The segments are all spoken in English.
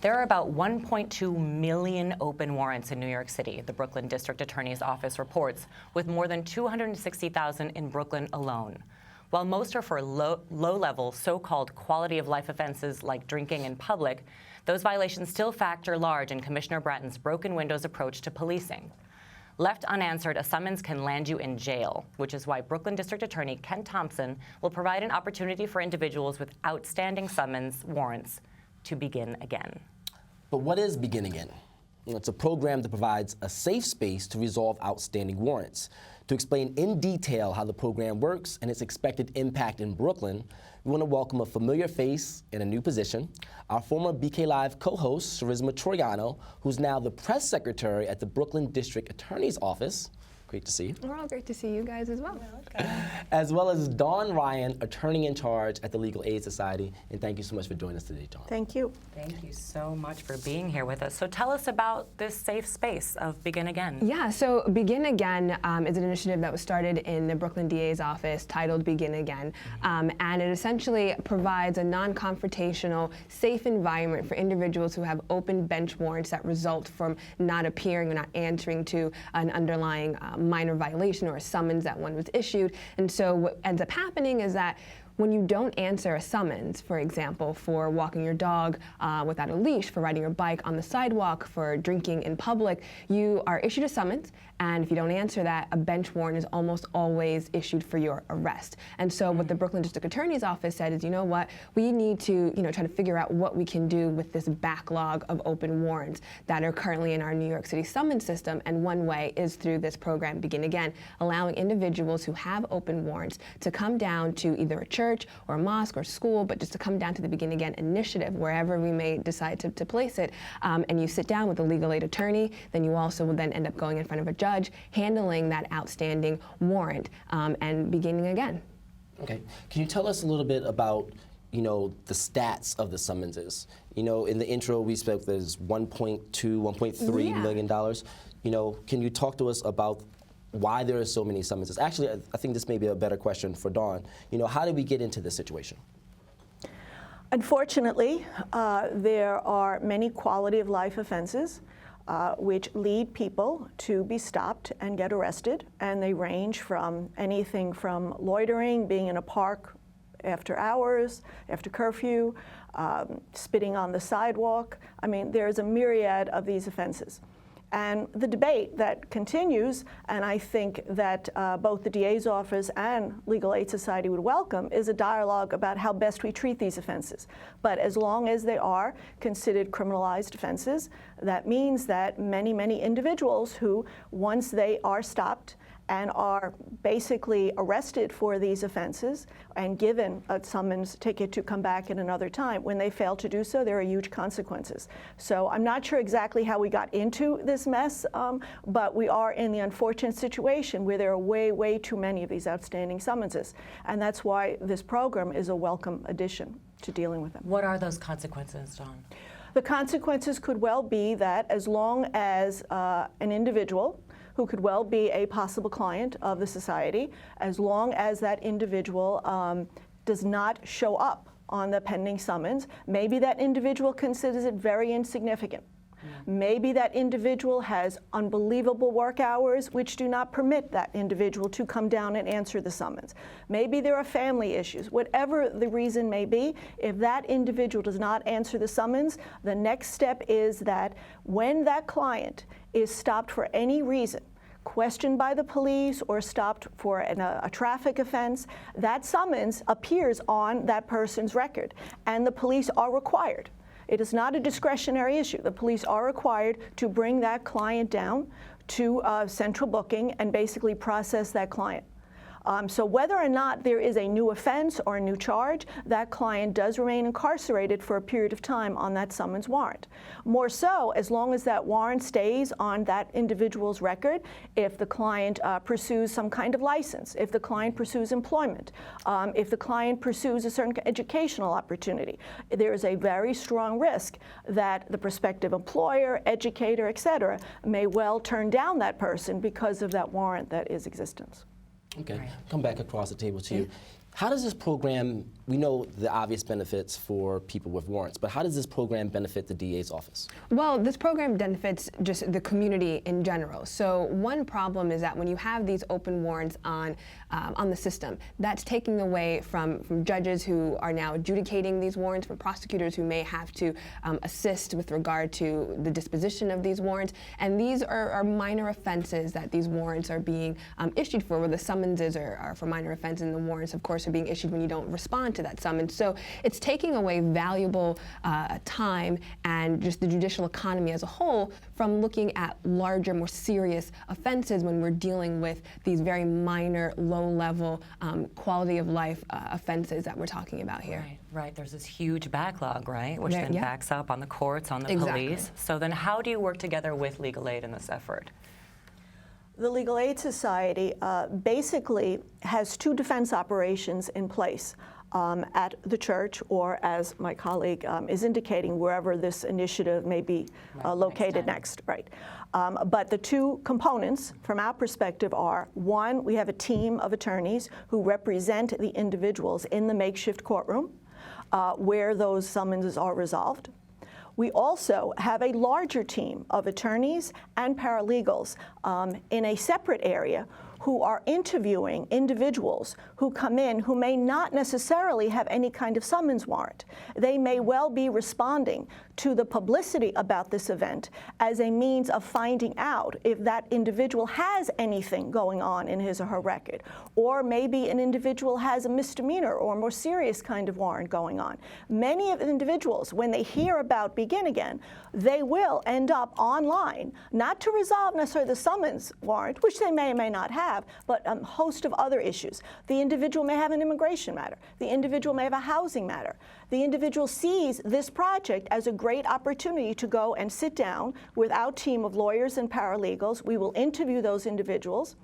There are about 1.2 million open warrants in New York City, the Brooklyn District Attorney's Office reports, with more than 260,000 in Brooklyn alone. While most are for low-level, so-called quality-of-life offenses like drinking in public, those violations still factor large in Commissioner Bratton's broken windows approach to policing. Left unanswered, a summons can land you in jail, which is why Brooklyn District Attorney Ken Thompson will provide an opportunity for individuals with outstanding summons warrants to begin again. But what is Begin Again? It's a program that provides a safe space to resolve outstanding warrants. To explain in detail how the program works and its expected impact in Brooklyn, we want to welcome a familiar face in a new position, our former BK Live co-host, Charisma Troiano, who's now the press secretary at the Brooklyn District Attorney's Office. Great to see you. We're all great to see you guys as well. As well as Dawn Ryan, attorney in charge at the Legal Aid Society. And thank you so much for joining us today, Dawn. Thank you. Thank you so much for being here with us. So tell us about this safe space of Begin Again. Yeah, so Begin Again is an initiative that was started in the Brooklyn DA's office titled Begin Again. And it essentially provides a non-confrontational, safe environment for individuals who have open bench warrants that result from not appearing or not answering to an underlying minor violation or a summons that one was issued. And so what ends up happening is that when you don't answer a summons, for example, for walking your dog without a leash, for riding your bike on the sidewalk, for drinking in public, you are issued a summons, and if you don't answer that, a bench warrant is almost always issued for your arrest. And so what the Brooklyn District Attorney's Office said is, you know what, we need to try to figure out what we can do with this backlog of open warrants that are currently in our New York City summons system, and one way is through this program, Begin Again, allowing individuals who have open warrants to come down to either a church or a mosque or school, but just to come down to the Begin Again initiative, wherever we may decide to place it, and you sit down with a legal aid attorney, then you also will then end up going in front of a judge, handling that outstanding warrant, and beginning again. Okay, can you tell us a little bit about the stats of the summonses? In the intro we spoke there's $1.3 million. Can you talk to us about why there are so many summonses? Actually, I think this may be a better question for Dawn. How did we get into this situation? Unfortunately, there are many quality of life offenses which lead people to be stopped and get arrested, and they range from anything from loitering, being in a park after hours, after curfew, spitting on the sidewalk. I mean, there's a myriad of these offenses. And the debate that continues, and I think that both the DA's office and Legal Aid Society would welcome, is a dialogue about how best we treat these offenses. But as long as they are considered criminalized offenses, that means that many, many individuals who, once they are stopped and are basically arrested for these offenses and given a summons ticket to come back at another time, when they fail to do so, there are huge consequences. So I'm not sure exactly how we got into this mess, but we are in the unfortunate situation where there are way, way too many of these outstanding summonses. And that's why this program is a welcome addition to dealing with them. What are those consequences, Dawn? The consequences could well be that as long as an individual who could well be a possible client of the society, as long as that individual does not show up on the pending summons, maybe that individual considers it very insignificant. Maybe that individual has unbelievable work hours which do not permit that individual to come down and answer the summons. Maybe there are family issues. Whatever the reason may be, if that individual does not answer the summons, the next step is that when that client is stopped for any reason, questioned by the police or stopped for a traffic offense, that summons appears on that person's record, and the police are required. It is not a discretionary issue. The police are required to bring that client down to central booking and basically process that client. So whether or not there is a new offense or a new charge, that client does remain incarcerated for a period of time on that summons warrant. More so, as long as that warrant stays on that individual's record, if the client pursues some kind of license, if the client pursues employment, if the client pursues a certain educational opportunity, there is a very strong risk that the prospective employer, educator, et cetera, may well turn down that person because of that warrant that is existence. Okay, come back across the table to you. How does this program, we know the obvious benefits for people with warrants, but how does this program benefit the DA's office? Well, this program benefits just the community in general. So one problem is that when you have these open warrants on the system, that's taking away from judges who are now adjudicating these warrants, from prosecutors who may have to assist with regard to the disposition of these warrants. And these are minor offenses that these warrants are being issued for, where the summonses are for minor offenses, and the warrants, of course, are being issued when you don't respond to that summons. So it's taking away valuable time and just the judicial economy as a whole from looking at larger, more serious offenses when we're dealing with these very minor, low-level quality of life offenses that we're talking about here. Right. There's this huge backlog, right, which Yeah, then yeah. backs up on the courts, on the Exactly. police. So then how do you work together with Legal Aid in this effort? The Legal Aid Society basically has two defense operations in place at the church, or as my colleague is indicating, wherever this initiative may be located next. Right. But the two components from our perspective are, one, we have a team of attorneys who represent the individuals in the makeshift courtroom where those summonses are resolved. We also have a larger team of attorneys and paralegals in a separate area who are interviewing individuals who come in who may not necessarily have any kind of summons warrant. They may well be responding to the publicity about this event as a means of finding out if that individual has anything going on in his or her record, or maybe an individual has a misdemeanor or more serious kind of warrant going on. Many of the individuals, when they hear about Begin Again, they will end up online, not to resolve necessarily the summons warrant, which they may or may not have, but a host of other issues. The individual may have an immigration matter. The individual may have a housing matter. The individual sees this project as a great opportunity to go and sit down with our team of lawyers and paralegals. We will interview those individuals.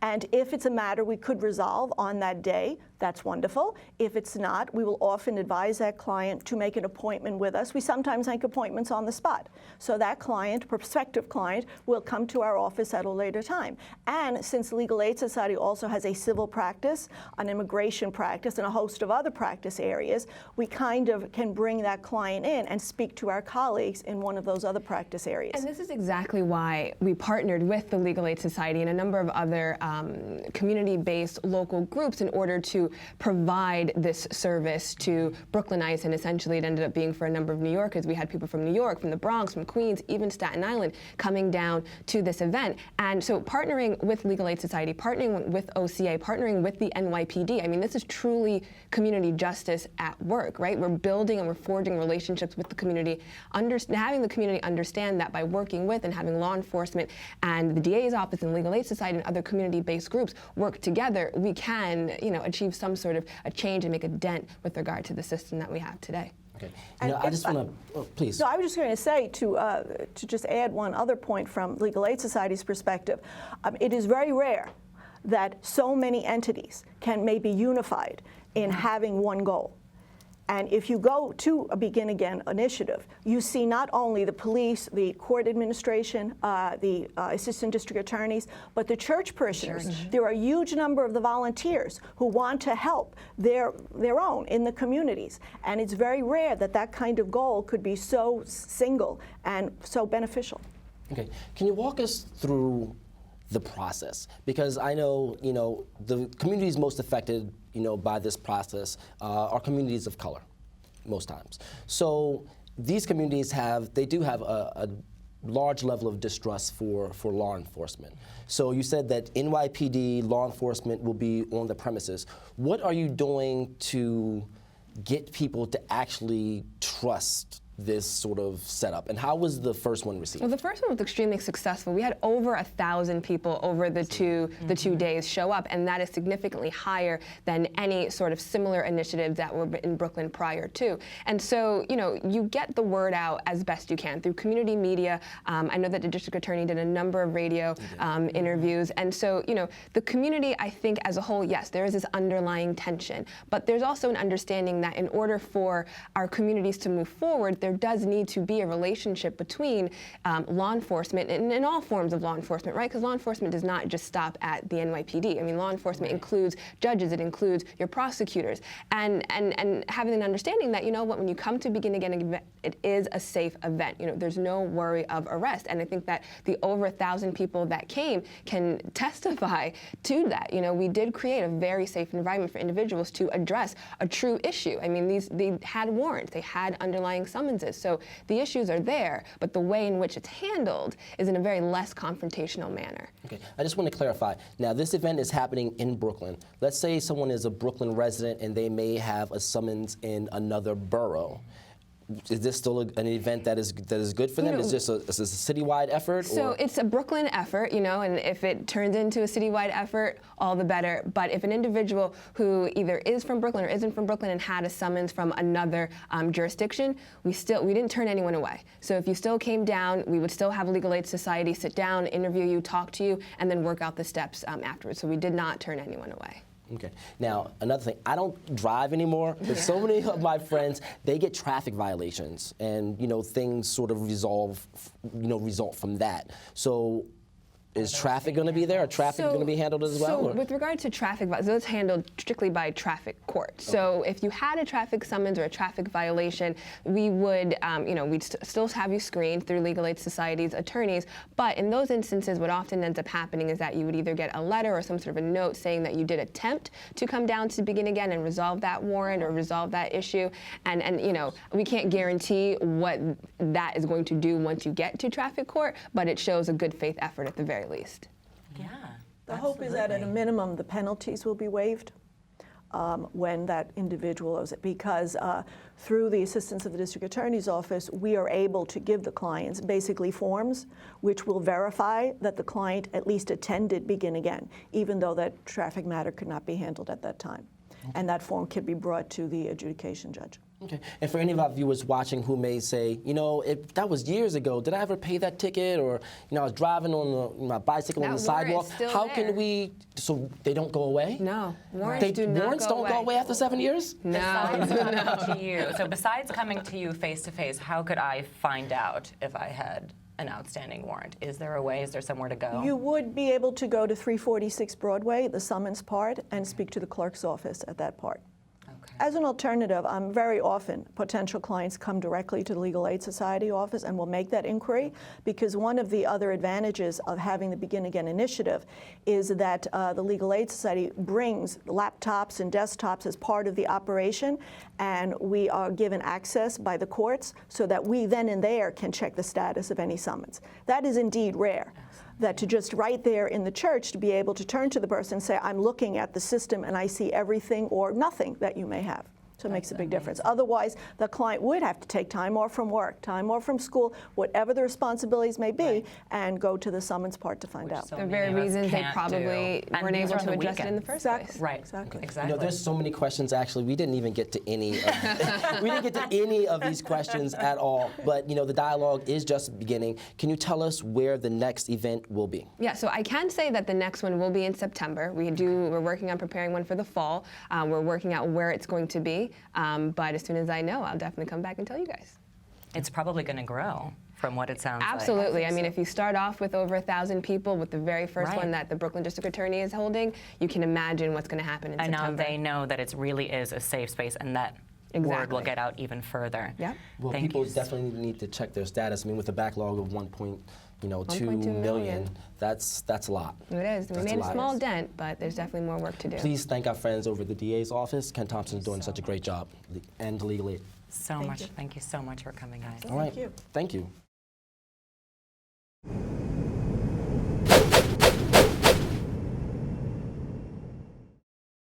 And if it's a matter we could resolve on that day, that's wonderful. If it's not, we will often advise that client to make an appointment with us. We sometimes make appointments on the spot. So that client, prospective client, will come to our office at a later time. And since the Legal Aid Society also has a civil practice, an immigration practice, and a host of other practice areas, we kind of can bring that client in and speak to our colleagues in one of those other practice areas. And this is exactly why we partnered with the Legal Aid Society and a number of other community-based local groups in order to provide this service to Brooklynites, and essentially it ended up being for a number of New Yorkers. We had people from New York, from the Bronx, from Queens, even Staten Island coming down to this event. And so partnering with Legal Aid Society, partnering with OCA, partnering with the NYPD, I mean, this is truly community justice at work, right? We're building and we're forging relationships with the community, having the community understand that by working with and having law enforcement and the DA's office and Legal Aid Society and other community-based groups work together, we can, achieve some sort of a change and make a dent with regard to the system that we have today. Okay. I just want to, please. No, I was just going to say, to just add one other point from Legal Aid Society's perspective, it is very rare that so many entities can maybe unified in having one goal. And if you go to a Begin Again initiative, you see not only the police, the court administration, the assistant district attorneys, but the church parishioners. There are a huge number of the volunteers who want to help their own in the communities. And it's very rare that that kind of goal could be so single and so beneficial. Okay. Can you walk us through the process? Because I know, the communities most affected, by this process are communities of color, most times. So these communities do have a large level of distrust for law enforcement. So you said that NYPD law enforcement will be on the premises. What are you doing to get people to actually trust this sort of setup, and how was the first one received? Well, the first one was extremely successful. We had over 1,000 people over the two days show up, and that is significantly higher than any sort of similar initiatives that were in Brooklyn prior to. And so, you get the word out as best you can through community media. I know that the district attorney did a number of radio interviews, and so, the community, I think, as a whole, yes, there is this underlying tension, but there's also an understanding that in order for our communities to move forward, there does need to be a relationship between law enforcement and all forms of law enforcement, right? Because law enforcement does not just stop at the NYPD. I mean, law enforcement includes judges, it includes your prosecutors, and having an understanding that, you know what, when you come to Begin Again event, it is a safe event. You know, there's no worry of arrest, and I think that the over 1,000 people that came can testify to that. You know, we did create a very safe environment for individuals to address a true issue. I mean, they had warrants, they had underlying summonses, so the issues are there, but the way in which it's handled is in a very less confrontational manner. Okay, I just want to clarify. Now, this event is happening in Brooklyn. Let's say someone is a Brooklyn resident and they may have a summons in another borough. Is this still an event that is good for them? Is this a citywide effort? So it's a Brooklyn effort, you know, and if it turns into a citywide effort, all the better. But if an individual who either is from Brooklyn or isn't from Brooklyn and had a summons from another jurisdiction, we didn't turn anyone away. So if you still came down, we would still have a Legal Aid Society sit down, interview you, talk to you, and then work out the steps afterwards. So we did not turn anyone away. Okay. Now, another thing, I don't drive anymore, but so many of my friends, they get traffic violations, and, you know, things sort of result from that. So is traffic going to be there? Are traffic going to be handled as well? So with regard to traffic, that's handled strictly by traffic court. Okay. So if you had a traffic summons or a traffic violation, we would, you know, we'd still have you screened through Legal Aid Society's attorneys. But in those instances, what often ends up happening is that you would either get a letter or some sort of a note saying that you did attempt to come down to Begin Again and resolve that warrant or resolve that issue. And you know, we can't guarantee what that is going to do once you get to traffic court, but it shows a good faith effort at the very least. Yeah. The hope is that at a minimum the penalties will be waived when that individual is, because through the assistance of the district attorney's office, we are able to give the clients basically forms which will verify that the client at least attended Begin Again, even though that traffic matter could not be handled at that time. Okay. And that form can be brought to the adjudication judge. Okay. And for any of our viewers watching who may say, you know, that was years ago, did I ever pay that ticket? Or, you know, I was driving on my bicycle on the sidewalk. How can we, so they don't go away? No. Warrants do not warrants go don't away. go away after 7 years? No. Besides coming to you, so besides coming to you face to face, how could I find out if I had an outstanding warrant? Is there a way? Is there somewhere to go? You would be able to go to 346 Broadway, the summons part, and speak to the clerk's office at that part. As an alternative, very often potential clients come directly to the Legal Aid Society office and will make that inquiry, because one of the other advantages of having the Begin Again initiative is that the Legal Aid Society brings laptops and desktops as part of the operation, and we are given access by the courts so that we then and there can check the status of any summons. That is indeed rare. That to just right there in the church to be able to turn to the person and say, I'm looking at the system and I see everything or nothing that you may have. So it makes a big difference. Otherwise, the client would have to take time off from work, time off from school, whatever the responsibilities may be, and go to the summons part to find out. The very reasons they probably weren't able to address it in the first place. Right. Exactly. Exactly. You know, there's so many questions. Actually, we didn't even get to any. We didn't get to any of these questions at all. But you know, the dialogue is just beginning. Can you tell us where the next event will be? Yeah. So I can say that the next one will be in September. We're working on preparing one for the fall. We're working out where it's going to be. But as soon as I know, I'll definitely come back and tell you guys. It's probably going to grow from what it sounds like. Absolutely. I mean, if you start off with over 1,000 people with the very first Right. one that the Brooklyn District Attorney is holding, you can imagine what's going to happen in September. And now they know that it really is a safe space, and that word will get out even further. Yeah. Well, people definitely need to check their status. I mean, with a backlog of 1.2 million, that's a lot. It is. We made a small dent, but there's definitely more work to do. Please thank our friends over at the DA's office. Ken Thompson's doing such a great job, and Legal Aid. So much. Thank you so much for coming, guys. All right. Thank you.